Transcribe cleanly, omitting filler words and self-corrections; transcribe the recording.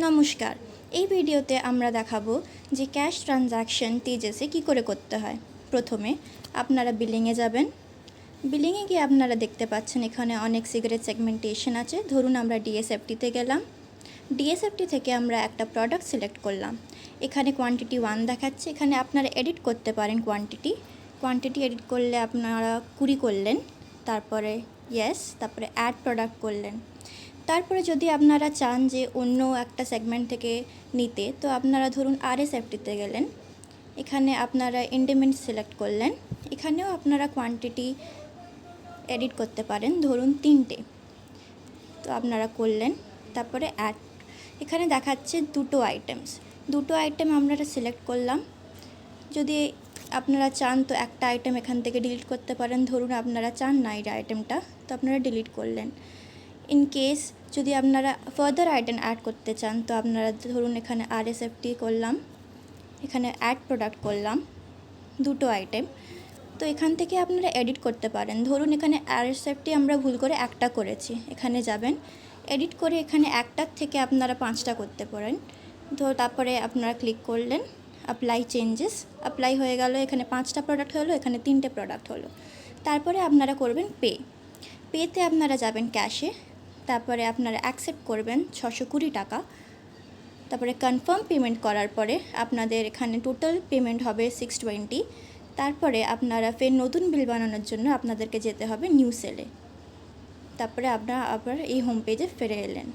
নমস্কার, এই ভিডিওতে আমরা দেখাবো যে ক্যাশ ট্রানজ্যাকশন তেজসে কী করে করতে হয়। প্রথমে আপনারা বিলিংয়ে যাবেন। বিলিংয়ে গিয়ে আপনারা দেখতে পাচ্ছেন এখানে অনেক সিগারেট সেগমেন্টেশন আছে। ধরুন আমরা ডিএসএফটিতে গেলাম। ডিএসএফটি থেকে আমরা একটা প্রোডাক্ট সিলেক্ট করলাম। এখানে কোয়ান্টিটি 1 দেখাচ্ছে। এখানে আপনারা এডিট করতে পারেন কোয়ান্টিটি এডিট করলে আপনারা 20 করলেন, তারপরে ইয়েস, তারপরে অ্যাড প্রোডাক্ট করলেন। তারপরে যদি আপনারা চান যে অন্য একটা সেগমেন্ট থেকে নিতে, তো আপনারা ধরুন আরএসএফটিতে গেলেন। এখানে আপনারা ইন্ডিমেন্ট সিলেক্ট করলেন। এখানেও আপনারা কোয়ান্টিটি এডিট করতে পারেন, ধরুন 3টে, তো আপনারা করলেন। তারপরে অ্যাড, এখানে দেখাচ্ছে দুটো আইটেম আমরা সিলেক্ট করলাম। যদি আপনারা চান তো একটা আইটেম এখান থেকে ডিলিট করতে পারেন। ধরুন আপনারা চান না এই আইটেমটা, তো আপনারা ডিলিট করলেন। ইন কেস যদি আপনারা ফার্দার আইটেম অ্যাড করতে চান, তো আপনারা ধরুন এখানে আরএসএফটি করলাম, এখানে অ্যাড প্রোডাক্ট করলাম, দুটো আইটেম, তো এখান থেকে আপনারা এডিট করতে পারেন। ধরুন এখানে আরএসএফটি আমরা ভুল করে একটা করেছি, এখানে যাবেন, এডিট করে এখানে একটার থেকে আপনারা 5টা করতে পারেন। তো তারপরে আপনারা ক্লিক করলেন, অ্যাপ্লাই চেঞ্জেস, অ্যাপ্লাই হয়ে গেল। এখানে 5টা প্রোডাক্ট হলো, এখানে 3টে প্রোডাক্ট হলো। তারপরে আপনারা করবেন পেতে আপনারা যাবেন ক্যাশে, তারপরে আপনারা অ্যাকসেপ্ট করবেন 620 টাকা। তারপরে কনফার্ম পেমেন্ট করার পরে আপনাদের এখানে টোটাল পেমেন্ট হবে 620। তারপরে আপনারা ফের নতুন বিল বানানোর জন্য আপনাদেরকে যেতে হবে নিউ সেলে। তারপরে আপনারা আবার এই হোম পেজে ফিরে এলেন।